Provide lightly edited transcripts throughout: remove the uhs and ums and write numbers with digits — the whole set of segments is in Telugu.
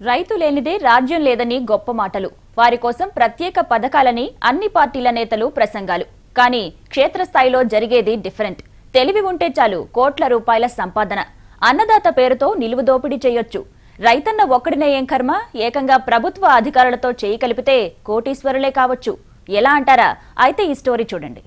రైతు లేనిదే రాజ్యం లేదని గొప్ప మాటలు, వారి కోసం ప్రత్యేక పథకాలని అన్ని పార్టీల నేతలు ప్రసంగాలు. కానీ క్షేత్రస్థాయిలో జరిగేది డిఫరెంట్. తెలివి ఉంటే చాలు కోట్ల రూపాయల సంపాదన. అన్నదాత పేరుతో నిలువు దోపిడీ చేయొచ్చు. రైతన్న ఒక్కడినే ఏం కర్మ, ఏకంగా ప్రభుత్వ అధికారులతో చేయి కలిపితే కోటీశ్వరులే కావచ్చు. ఎలా అంటారా? అయితే ఈ స్టోరీ చూడండి.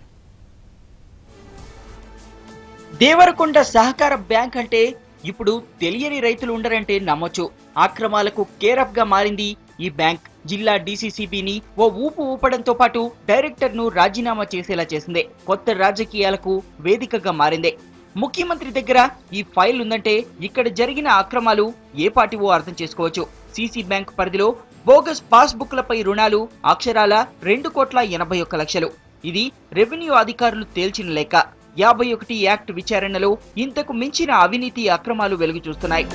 దేవరకొండ సహకార బ్యాంక్ అంటే ఇప్పుడు తెలియని రైతులు ఉండరంటే నమ్మొచ్చు. ఆక్రమాలకు కేరఫ్ గా మారింది ఈ బ్యాంక్. జిల్లా డీసీసీబీని ఓ ఊపు ఊపడంతో పాటు డైరెక్టర్ ను రాజీనామా చేసేలా చేసింది. కొత్త రాజకీయాలకు వేదికగా మారింది. ముఖ్యమంత్రి దగ్గర ఈ ఫైల్ ఉందంటే ఇక్కడ జరిగిన అక్రమాలు ఏ పాటివో అర్థం చేసుకోవచ్చు. సీసీ బ్యాంక్ పరిధిలో బోగస్ పాస్ బుక్లపై రుణాలు అక్షరాల 2,81,00,000. ఇది రెవెన్యూ అధికారులు తేల్చిన లెక్క. 51 యాక్ట్ విచారణలో ఇంతకు మించిన అవినీతి అక్రమాలు వెలుగు చూస్తున్నాయి.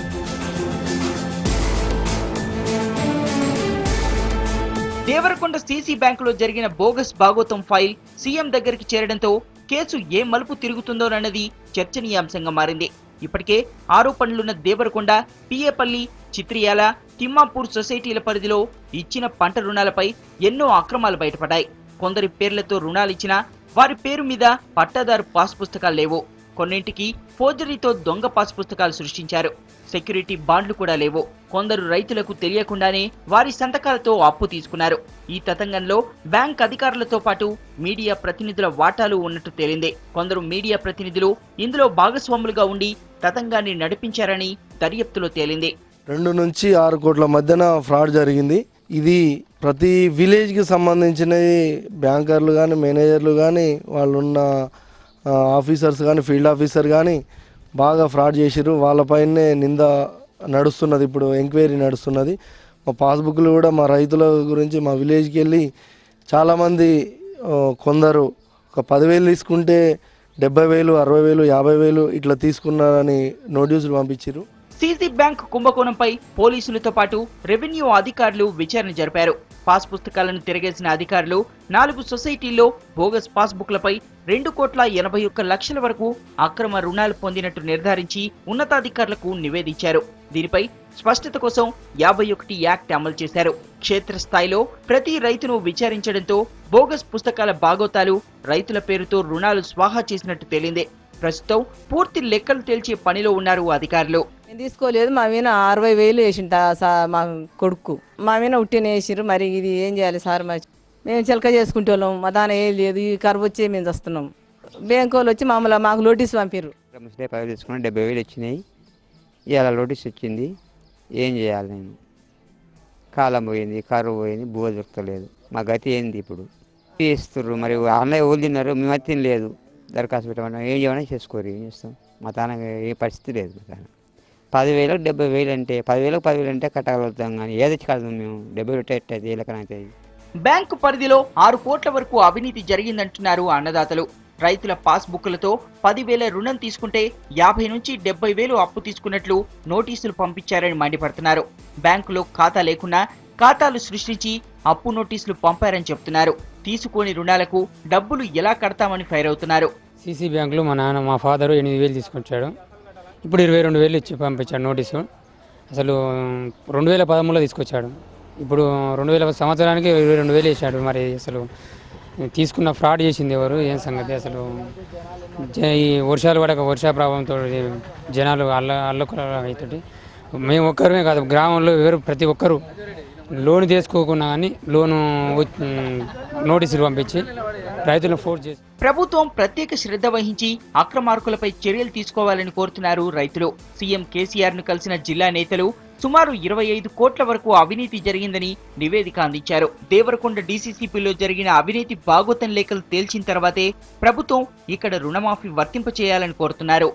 దేవరకొండ సీసీ బ్యాంకులో జరిగిన బోగస్ భాగోతం ఫైల్ సీఎం దగ్గరికి చేరడంతో కేసు ఏ మలుపు తిరుగుతుందోనన్నది చర్చనీయాంశంగా మారింది. ఇప్పటికే ఆరోపణలున్న దేవరకొండ, పిఏపల్లి, చిత్రియాల, తిమ్మాపూర్ సొసైటీల పరిధిలో ఇచ్చిన పంట రుణాలపై ఎన్నో అక్రమాలు బయటపడ్డాయి. కొందరి పేర్లతో రుణాలిచ్చినా వారి పేరు మీద పట్టాదారు పాస్ పుస్తకాలు లేవు. కొన్నింటికి ఫోర్జరీతో దొంగ పాస్ పుస్తకాలు సృష్టించారు. సెక్యూరిటీ బాండ్లు కూడా లేవు. కొందరు రైతులకు తెలియకుండానే వారి సంతకాలతో అప్పు తీసుకున్నారు. ఈ తతంగంలో బ్యాంక్ అధికారులతో పాటు మీడియా ప్రతినిధుల వాటాలు ఉన్నట్టు తేలింది. కొందరు మీడియా ప్రతినిధులు ఇందులో భాగస్వాములుగా ఉండి తతంగాన్ని నడిపించారని దర్యాప్తులో తేలింది. 2 నుంచి 6 కోట్ల మధ్యన ఫ్రాడ్ జరిగింది. ఇది ప్రతి విలేజ్కి సంబంధించిన బ్యాంకర్లు కానీ, మేనేజర్లు కానీ, వాళ్ళున్న ఆఫీసర్స్ కానీ, ఫీల్డ్ ఆఫీసర్ కానీ బాగా ఫ్రాడ్ చేసిర్రు. వాళ్ళపైనే నింద నడుస్తున్నది. ఇప్పుడు ఎంక్వైరీ నడుస్తున్నది. మా పాస్బుక్లు కూడా మా రైతుల గురించి మా విలేజ్కి వెళ్ళి చాలామంది కొందరు ఒక 10,000 తీసుకుంటే 70,000, 60,000, 50,000 ఇట్లా తీసుకున్నారని నోటీసులు పంపించారు. సీసీ బ్యాంక్ కుంభకోణంపై పోలీసులతో పాటు రెవెన్యూ అధికారులు విచారణ జరిపారు. పాస్ పుస్తకాలను తిరగేసిన అధికారులు 4 సొసైటీల్లో బోగస్ పాస్ బుక్లపై 2,81,00,000 వరకు అక్రమ రుణాలు పొందినట్టు నిర్ధారించి ఉన్నతాధికారులకు నివేదించారు. దీనిపై స్పష్టత కోసం 51 యాక్ట్ అమలు చేశారు. క్షేత్రస్థాయిలో ప్రతి రైతును విచారించడంతో బోగస్ పుస్తకాల బాగోతాలు, రైతుల పేరుతో రుణాలు స్వాహా చేసినట్టు తేలింది. ప్రస్తుతం పూర్తి లెక్కలు తేల్చే పనిలో ఉన్నారు అధికారులు. నేను తీసుకోలేదు. మా మీద 60,000 వేసింట మా కొడుకు. మా మీద ఉట్టిన వేసిర్రు. మరి ఇది ఏం చేయాలి సార్? మేము చిలక చేసుకుంటే వాళ్ళం. మా దాని ఏం లేదు. ఈ కరువు వచ్చి మేము వస్తున్నాం. బ్యాంక్ వాళ్ళు వచ్చి మాకు నోటీస్ పంపిర్రు. ముసలి 10 తీసుకుని 70,000 వచ్చినాయి. ఇలా నోటీస్ వచ్చింది. ఏం చేయాలి? నేను కాలం పోయింది, కరువు పోయింది, బువ్వ దొరకలేదు. మా గతి ఏంది ఇప్పుడు? ఇస్తుర్రు. మరి అన్నయ్య ఊళ్ళు తిన్నారు, మేము తినలేదు. దరఖాస్తు పెట్టమన్నా ఏం చేయమన్నా చేసుకోరు. ఏం చేస్తాం? మా తాన ఏ పరిస్థితి లేదు. మా తాన 10,000, 70,000 అంటే 10,000, 10,000 అంటే కట్టగలుగుతాం. కానీ ఏదొచ్చి కాదు. మేము 70 పెట్టేది ఏ లెక్కనైతే. బ్యాంకు పరిధిలో 6 కోట్ల వరకు అవినీతి జరిగిందంటున్నారు అన్నదాతలు. రైతుల పాస్ బుక్లతో 10,000 రుణం తీసుకుంటే 50 నుంచి 70,000 అప్పు తీసుకున్నట్లు నోటీసులు పంపించారని మండిపడుతున్నారు. బ్యాంకులో ఖాతా లేకున్నా ఖాతాలు సృష్టించి అప్పు నోటీసులు పంపారని చెప్తున్నారు. తీసుకోని రుణాలకు డబ్బులు ఎలా కడతామని ఫైర్ అవుతున్నారు. సీసీ బ్యాంకులో మా ఫాదరు 8,000 తీసుకొచ్చాడు. ఇప్పుడు 22,000 ఇచ్చి పంపించాడు నోటీసు. అసలు 2013లో తీసుకొచ్చాడు. ఇప్పుడు 2000 సంవత్సరానికి 22,000 వేసాడు. మరి అసలు తీసుకున్న ఫ్రాడ్ చేసింది ఎవరు? ఏం సంగతి? అసలు ఈ వర్షాలు పడక వర్షా ప్రభావంతో జనాలు అల్లకొల్లారవుతుంది. మేము ఒక్కరమే కాదు, గ్రామంలో ఎవరు ప్రతి ఒక్కరు లోన్ తీసుకోకున్నా కానీ లోను నోటీసులు పంపించి రైతులను ఫోర్స్ చేసి ప్రభుత్వం ప్రత్యేక శ్రద్ధ వహించి అక్రమార్కులపై చర్యలు తీసుకోవాలని కోరుతున్నారు రైతులు. సీఎం కేసీఆర్ ను కలిసిన జిల్లా నేతలు సుమారు 25 కోట్ల వరకు అవినీతి జరిగిందని నివేదిక అందించారు. దేవరకొండ డీసీసీపీలో జరిగిన అవినీతి భాగోతం లేఖలు తేల్చిన తర్వాతే ప్రభుత్వం ఇక్కడ రుణమాఫీ వర్తింపచేయాలని కోరుతున్నారు.